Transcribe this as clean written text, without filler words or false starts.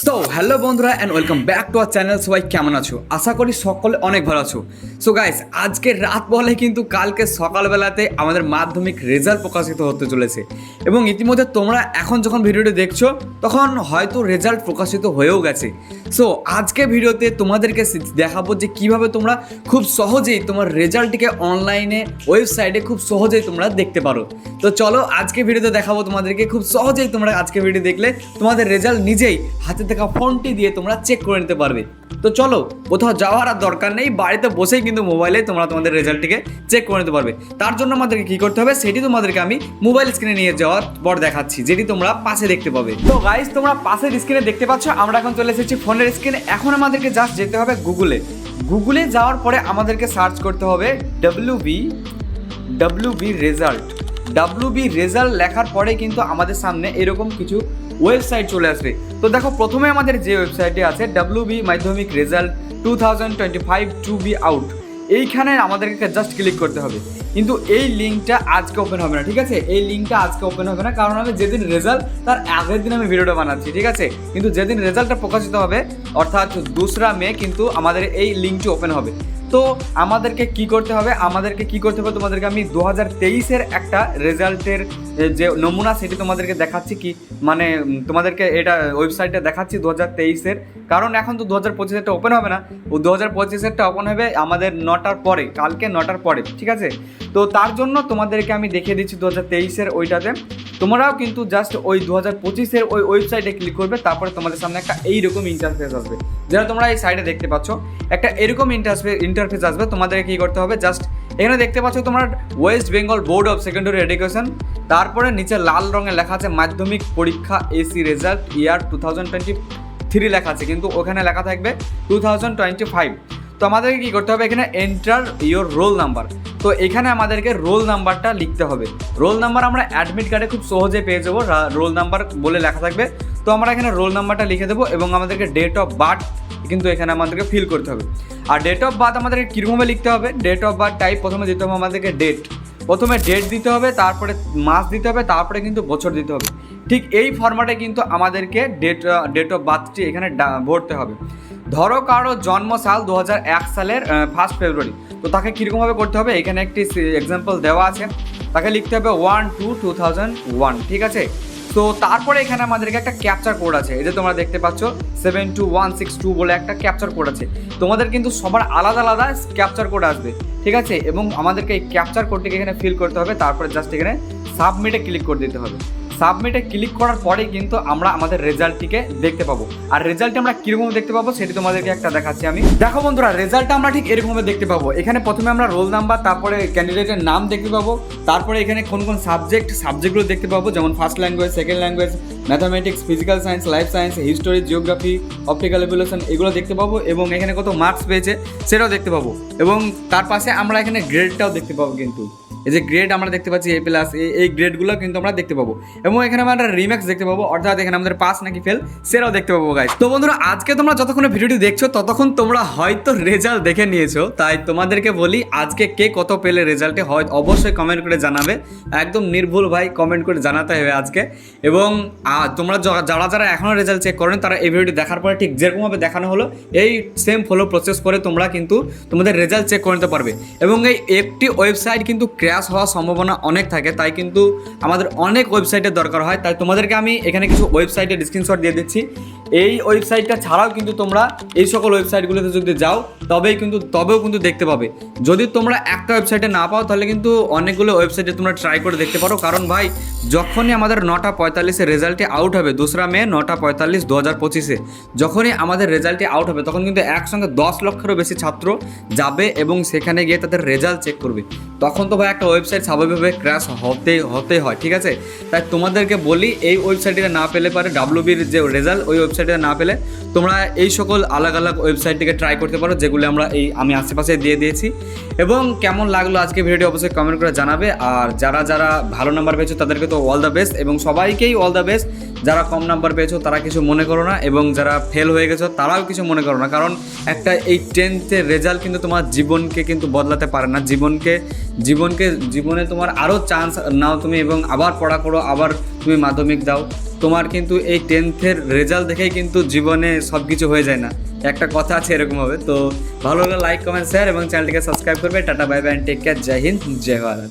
So hello বন্ধুরা and welcome back to our channel. সবাই কেমন আছো? আশা করি সকলে অনেক ভালো আছো। সো গাইস, আজকে রাত বলে কিন্তু কালকে সকালবেলাতে আমাদের মাধ্যমিক রেজাল্ট প্রকাশিত হতে চলেছে এবং ইতিমধ্যে তোমরা এখন যখন ভিডিওটি দেখছো তখন হয়তো রেজাল্ট প্রকাশিত হয়েও গেছে। সো আজকে ভিডিওতে তোমাদেরকে দেখাবো যে কিভাবে তোমরা খুব সহজেই তোমার রেজাল্টটিকে অনলাইনে ওয়েবসাইটে খুব সহজেই তোমরা দেখতে পারো। তো চলো আজকে ভিডিওতে দেখাবো তোমাদেরকে খুব সহজেই তোমরা আজকে ভিডিও দেখলে তোমাদের রেজাল্ট নিজেই হাতে থাকা ফোনটি দিয়ে তোমরা চেক করে নিতে পারবে। তো চলো, কোথাও যাওয়ার আর দরকার নেই, বাড়িতে বসেই কিন্তু মোবাইলে তোমরা তোমাদের রেজাল্টটিকে চেক করে নিতে পারবে। তার জন্য আমাদেরকে কী করতে হবে সেটি তোমাদেরকে আমি মোবাইল স্ক্রিনে নিয়ে যাওয়ার পর দেখাচ্ছি, যেটি তোমরা পাশে দেখতে পাবে। তো গাইস, তোমরা পাশের স্ক্রিনে দেখতে পাচ্ছ আমরা এখন চলে এসেছি ফোনের স্ক্রিনে। এখন আমাদেরকে জাস্ট যেতে হবে গুগলে যাওয়ার পরে আমাদেরকে সার্চ করতে হবে ডাব্লিউবি রেজাল্ট লেখার পরে কিন্তু আমাদের সামনে এরকম কিছু ওয়েবসাইট চলে আসবে। তো দেখো, প্রথমে আমাদের যে ওয়েবসাইটটি আছে ডাব্লিউবি মাধ্যমিক রেজাল্ট 2025 টু বি আউট, এইখানে আমাদেরকে জাস্ট ক্লিক করতে হবে। কিন্তু এই লিঙ্কটা আজকে ওপেন হবে না, ঠিক আছে? এই লিঙ্কটা আজকে ওপেন হবে না, কারণ আমি যেদিন রেজাল্ট তার আগের দিন আমি ভিডিওটা বানাচ্ছি, ঠিক আছে? কিন্তু যেদিন রেজাল্টটা প্রকাশিত হবে অর্থাৎ 2 মে কিন্তু আমাদের এই লিঙ্কটি ওপেন হবে। তো আমাদেরকে কি করতে হবে তোমাদেরকে আমি 2023-এর একটা রেজাল্টের যে নমুনা সেটি তোমাদেরকে দেখাচ্ছি, কি মানে তোমাদেরকে এটা ওয়েবসাইটে দেখাচ্ছি 2023-এর, কারণ এখন তো 2025-এরটা ওপেন হবে না, ও 2025-এরটা ওপেন হবে আমাদের 9টার পরে, কালকে 9টার পরে, ঠিক আছে? তো তার জন্য তোমাদেরকে আমি দেখিয়ে দিচ্ছি 2023-এর ওইটাতে। তোমরাও কিন্তু জাস্ট ওই 2025-এর ওই ওয়েবসাইটে ক্লিক করবে, তারপরে তোমাদের সামনে একটা এইরকম ইন্টারফেস আসবে, যেটা তোমরা এই সাইডে দেখতে পাচ্ছ। একটা এরকম ইন্টারফেস আসবে। তোমাদেরকে কী করতে হবে, জাস্ট এখানে দেখতে পাচ্ছ তোমরা West Bengal board of secondary education, তারপরে নিচে লাল রঙে লেখা আছে মাধ্যমিক পরীক্ষা এসি রেজাল্ট ইয়ার 2023 লেখা আছে, কিন্তু ওখানে লেখা থাকবে 2025। তো আমাদেরকে কী করতে হবে, এখানে এন্টার ইয়োর রোল নাম্বার। তো এখানে আমাদেরকে রোল নাম্বারটা লিখতে হবে। রোল নাম্বার আমরা অ্যাডমিট কার্ডে খুব সহজে পেয়ে যাবো, রোল নাম্বার বলে লেখা থাকবে। তো আমরা এখানে রোল নাম্বারটা লিখে দেবো এবং আমাদেরকে ডেট অফ বার্থ কিন্তু এখানে আমাদেরকে ফিল করতে হবে। আর ডেট অফ বার্থ আমাদেরকে কীরকমভাবে লিখতে হবে, ডেট অফ বার্থ টাইপ প্রথমে দিতে হবে আমাদেরকে প্রথমে ডেট দিতে হবে, তারপরে মাস দিতে হবে, তারপরে কিন্তু বছর দিতে হবে। ঠিক এই ফরম্যাটে কিন্তু আমাদেরকে ডেট অফ বার্থটি এখানে ভরতে হবে। ধরো কারো জন্মসাল 2001 সালের 1 ফেব্রুয়ারি, তো তাকে কীরকমভাবে করতে হবে, এখানে একটি এক্সাম্পল দেওয়া আছে, তাকে লিখতে হবে 1/2/2001, ঠিক আছে? তো তারপরে এখানে আমাদেরকে একটা ক্যাপচার কোড আছে, এই যে তোমরা দেখতে পাচ্ছ 72162 বলে একটা ক্যাপচার কোড আছে। তোমাদের কিন্তু সবার আলাদা আলাদা ক্যাপচার কোড আসবে, ঠিক আছে? এবং আমাদেরকে এই ক্যাপচার কোডটিকে এখানে ফিল করতে হবে, তারপরে জাস্ট এখানে সাবমিটে ক্লিক করে দিতে হবে। সাবমিটে ক্লিক করার পরেই কিন্তু আমরা আমাদের রেজাল্টটিকে দেখতে পাবো। আর রেজাল্টটি আমরা কীরকম দেখতে পাবো সেটি তোমাদেরকে একটা দেখাচ্ছি আমি। দেখো বন্ধুরা, রেজাল্টটা আমরা ঠিক এরকমভাবে দেখতে পাবো। এখানে প্রথমে আমরা রোল নাম্বার, তারপরে ক্যান্ডিডেটের নাম দেখতে পাবো, তারপরে এখানে কোন সাবজেক্টগুলো দেখতে পাবো, যেমন first language, second language, mathematics, physical science, life science, history, geography, optical evolution, এগুলো দেখতে পাবো এবং এখানে কত মার্কস পেয়েছে সেটাও দেখতে পাবো। এবং তার পাশে আমরা এখানে গ্রেডটাও দেখতে পাবো, কিন্তু এই যে গ্রেড আমরা দেখতে পাচ্ছি A+, এই গ্রেডগুলো কিন্তু আমরা দেখতে পাবো। এবং এখানে আমরা রিমার্কস দেখতে পাবো, অর্থাৎ এখানে আমাদের পাস নাকি ফেল সেটাও দেখতে পাবো গাইস। তো বন্ধুরা, আজকে তোমরা যতক্ষণ ভিডিওটি দেখছো ততক্ষণ তোমরা হয়তো রেজাল্ট দেখে নিয়েছো, তাই তোমাদেরকে বলি আজকে কে কত পেলে রেজাল্টে হয় অবশ্যই কমেন্ট করে জানাবে, একদম নির্ভুল ভাই কমেন্ট করে জানাতে হবে আজকে। এবং তোমরা যারা এখনও রেজাল্ট চেক করেন তারা এই ভিডিওটি দেখার পরে ঠিক যেরকমভাবে দেখানো হলো এই সেম ফলো প্রসেস করে তোমরা কিন্তু তোমাদের রেজাল্ট চেক করে নিতে পারবে। এবং এই একটি ওয়েবসাইট কিন্তু ক্র্যাশ হওয়ার সম্ভাবনা অনেক থাকে, তাই কিন্তু আমাদের অনেক ওয়েবসাইটের দরকার হয়। তাই তোমাদেরকে আমি এখানে কিছু ওয়েবসাইটের স্ক্রিনশট দিয়ে দিচ্ছি। এই ওয়েবসাইটটা ছাড়াও কিন্তু তোমরা এই সকল ওয়েবসাইটগুলোতে যদি যাও তবেও কিন্তু দেখতে পাবে। যদি তোমরা একটা ওয়েবসাইটে না পাও তাহলে কিন্তু অনেকগুলো ওয়েবসাইটে তোমরা ট্রাই করে দেখতে পারো, কারণ ভাই যখনই আমাদের 9:45-এ রেজাল্টটি আউট হবে, 2 মে 9:45 2025-এ যখনই আমাদের রেজাল্টটি আউট হবে তখন কিন্তু একসঙ্গে 10 লক্ষেরও বেশি ছাত্র যাবে এবং সেখানে গিয়ে তাদের রেজাল্ট চেক করবে। তখন তো ভাই একটা ওয়েবসাইট স্বাভাবিকভাবে ক্র্যাশ হতে হয়, ঠিক আছে? তাই তোমাদেরকে বলি এই ওয়েবসাইটে না পেলে পারে ডাব্লিউবির যে রেজাল্ট ওই ওয়েবসাইটে না পেলে তোমরা এই সকল আলাদা ওয়েবসাইটটিকে ট্রাই করতে পারো, যেগুলো আমি আশেপাশে দিয়ে দিয়েছি। এবং কেমন লাগলো আজকে ভিডিওটি অবশ্যই কমেন্ট করে জানাবে। আর যারা ভালো নাম্বার পেয়েছো তাদেরকে তো অল দ্য বেস্ট, এবং সবাইকেই অল দ্য বেস্ট। যারা কম নাম্বার পেয়েছো তারা কিছু মনে করো না, এবং যারা ফেল হয়ে গেছো তারাও কিছু মনে করো না, কারণ একটা এই 10th-এর রেজাল্ট কিন্তু তোমার জীবনকে কিন্তু বদলাতে পারে না। জীবনে তোমার আরও চান্স নাও তুমি এবং আবার পড়া করো, আবার তুমি মাধ্যমিক দাও। তোমার কিন্তু এই 10th-এর রেজাল্ট দেখেই কিন্তু জীবনে সব কিছু হয়ে যায় না, একটা কথা আছে এরকম হবে। তো ভালো লাগলে লাইক কমেন্ট শেয়ার এবং চ্যানেলটিকে সাবস্ক্রাইব করবে। Tata bye bye, take care, জয় হিন্দ, জয় ভারত।